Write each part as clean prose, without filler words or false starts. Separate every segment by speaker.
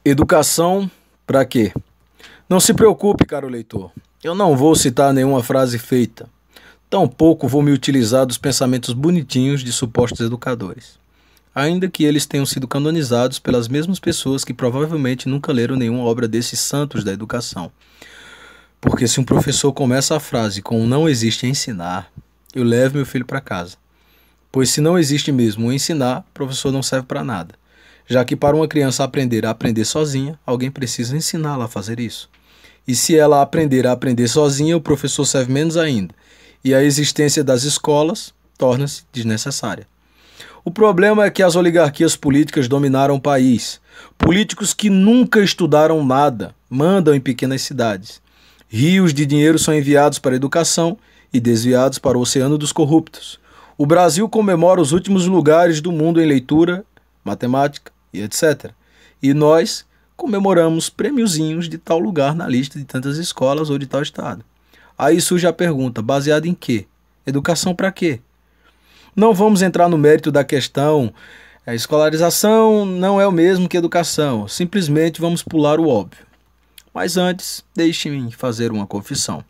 Speaker 1: Educação para quê? Não se preocupe, caro leitor. Eu não vou citar nenhuma frase feita. Tampouco vou me utilizar dos pensamentos bonitinhos de supostos educadores. Ainda que eles tenham sido canonizados pelas mesmas pessoas que provavelmente nunca leram nenhuma obra desses santos da educação. Porque se um professor começa a frase com "não existe ensinar", eu levo meu filho para casa. Pois se não existe mesmo o ensinar, o professor não serve para nada. Já que para uma criança aprender a aprender sozinha, alguém precisa ensiná-la a fazer isso. E se ela aprender a aprender sozinha, o professor serve menos ainda. E a existência das escolas torna-se desnecessária. O problema é que as oligarquias políticas dominaram o país. Políticos que nunca estudaram nada mandam em pequenas cidades. Rios de dinheiro são enviados para a educação e desviados para o oceano dos corruptos. O Brasil comemora os últimos lugares do mundo em leitura, matemática e etc. E nós comemoramos prêmiozinhos de tal lugar na lista de tantas escolas ou de tal estado. Aí surge a pergunta, baseada em quê? Educação para quê? Não vamos entrar no mérito da questão, a escolarização não é o mesmo que educação, simplesmente vamos pular o óbvio. Mas antes, deixem-me fazer uma confissão.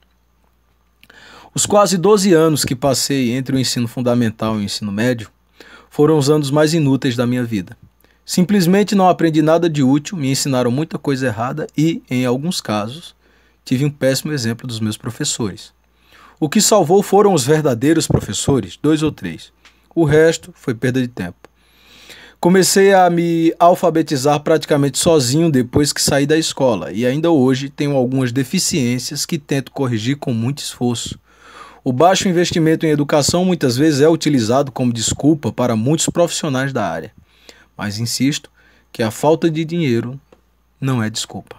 Speaker 1: Os quase 12 anos que passei entre o ensino fundamental e o ensino médio foram os anos mais inúteis da minha vida. Simplesmente não aprendi nada de útil, me ensinaram muita coisa errada e, em alguns casos, tive um péssimo exemplo dos meus professores. O que salvou foram os verdadeiros professores, 2 ou 3. O resto foi perda de tempo. Comecei a me alfabetizar praticamente sozinho depois que saí da escola e ainda hoje tenho algumas deficiências que tento corrigir com muito esforço. O baixo investimento em educação muitas vezes é utilizado como desculpa para muitos profissionais da área. Mas insisto que a falta de dinheiro não é desculpa.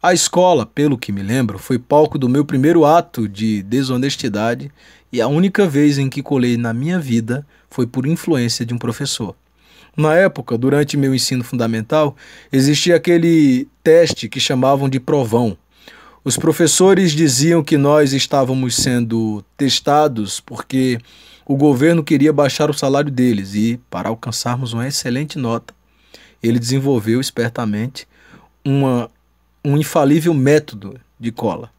Speaker 1: A escola, pelo que me lembro, foi palco do meu primeiro ato de desonestidade e a única vez em que colei na minha vida foi por influência de um professor. Na época, durante meu ensino fundamental, existia aquele teste que chamavam de provão. Os professores diziam que nós estávamos sendo testados porque o governo queria baixar o salário deles e, para alcançarmos uma excelente nota, ele desenvolveu espertamente um infalível método de cola.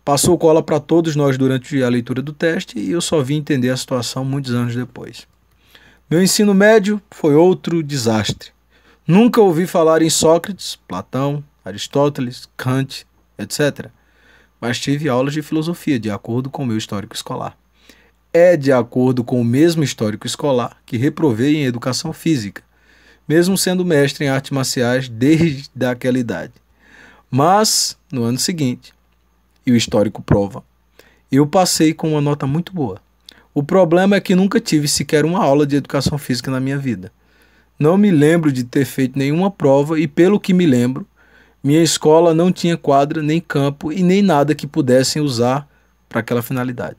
Speaker 1: Passou cola para todos nós durante a leitura do teste e eu só vim entender a situação muitos anos depois. Meu ensino médio foi outro desastre. Nunca ouvi falar em Sócrates, Platão, Aristóteles, Kant, etc. Mas tive aulas de filosofia de acordo com o meu histórico escolar. É de acordo com o mesmo histórico escolar que reprovei em educação física, mesmo sendo mestre em artes marciais desde aquela idade. Mas, no ano seguinte, e o histórico prova, eu passei com uma nota muito boa. O problema é que nunca tive sequer uma aula de educação física na minha vida. Não me lembro de ter feito nenhuma prova e, pelo que me lembro, minha escola não tinha quadra, nem campo e nem nada que pudessem usar para aquela finalidade.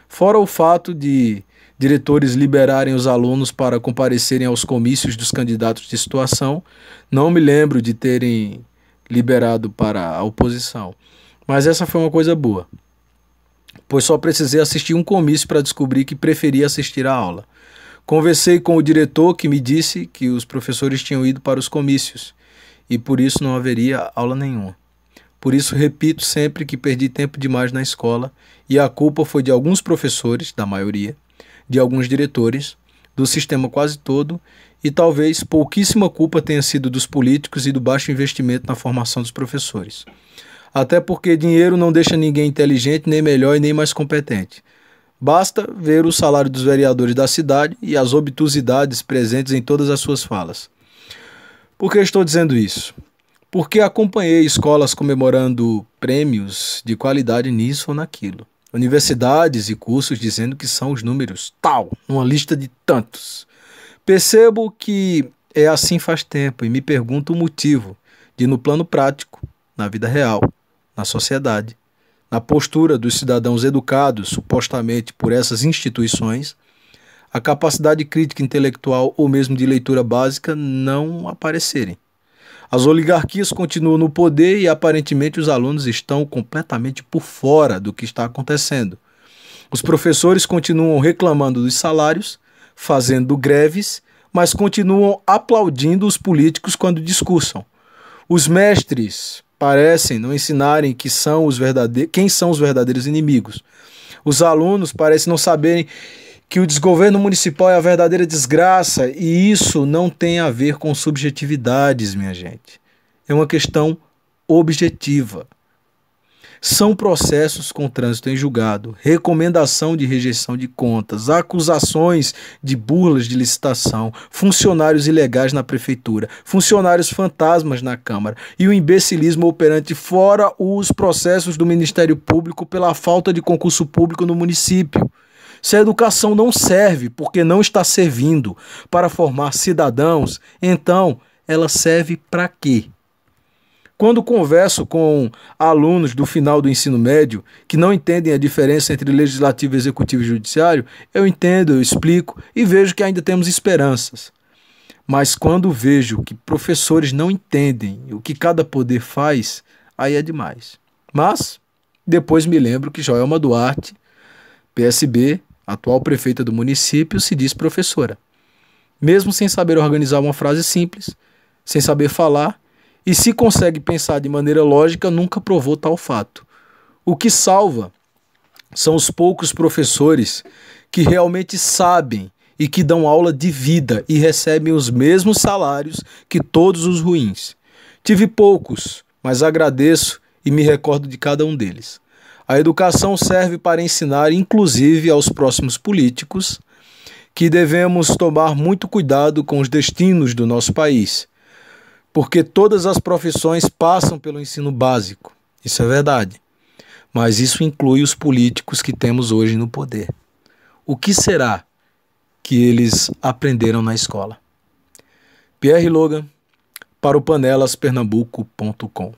Speaker 1: Fora o fato de diretores liberarem os alunos para comparecerem aos comícios dos candidatos de situação, não me lembro de terem liberado para a oposição. Mas essa foi uma coisa boa, pois só precisei assistir um comício para descobrir que preferia assistir à aula. Conversei com o diretor que me disse que os professores tinham ido para os comícios e por isso não haveria aula nenhuma. Por isso repito sempre que perdi tempo demais na escola e a culpa foi de alguns professores, da maioria, de alguns diretores, do sistema quase todo e talvez pouquíssima culpa tenha sido dos políticos e do baixo investimento na formação dos professores. Até porque dinheiro não deixa ninguém inteligente, nem melhor e nem mais competente. Basta ver o salário dos vereadores da cidade e as obtusidades presentes em todas as suas falas. Por que estou dizendo isso? Porque acompanhei escolas comemorando prêmios de qualidade nisso ou naquilo. Universidades e cursos dizendo que são os números tal, numa lista de tantos. Percebo que é assim faz tempo e me pergunto o motivo de, no plano prático, na vida real, na sociedade, na postura dos cidadãos educados, supostamente por essas instituições, a capacidade crítica intelectual ou mesmo de leitura básica não aparecerem. As oligarquias continuam no poder e aparentemente os alunos estão completamente por fora do que está acontecendo. Os professores continuam reclamando dos salários, fazendo greves, mas continuam aplaudindo os políticos quando discursam. Os mestres parecem não ensinarem quem são os verdadeiros inimigos. Os alunos parecem não saberem que o desgoverno municipal é a verdadeira desgraça, e isso não tem a ver com subjetividades, minha gente. É uma questão objetiva. São processos com trânsito em julgado, recomendação de rejeição de contas, acusações de burlas de licitação, funcionários ilegais na prefeitura, funcionários fantasmas na Câmara e o imbecilismo operante, fora os processos do Ministério Público pela falta de concurso público no município. Se a educação não serve porque não está servindo para formar cidadãos, então ela serve para quê? Quando converso com alunos do final do ensino médio que não entendem a diferença entre legislativo, executivo e judiciário, eu entendo, eu explico e vejo que ainda temos esperanças. Mas quando vejo que professores não entendem o que cada poder faz, aí é demais. Mas depois me lembro que Joelma Duarte, PSB, atual prefeita do município, se diz professora. Mesmo sem saber organizar uma frase simples, sem saber falar, e se consegue pensar de maneira lógica, nunca provou tal fato. O que salva são os poucos professores que realmente sabem e que dão aula de vida e recebem os mesmos salários que todos os ruins. Tive poucos, mas agradeço e me recordo de cada um deles. A educação serve para ensinar, inclusive aos próximos políticos, que devemos tomar muito cuidado com os destinos do nosso país, porque todas as profissões passam pelo ensino básico, isso é verdade, mas isso inclui os políticos que temos hoje no poder. O que será que eles aprenderam na escola? Pierre Logan, para o panelaspernambuco.com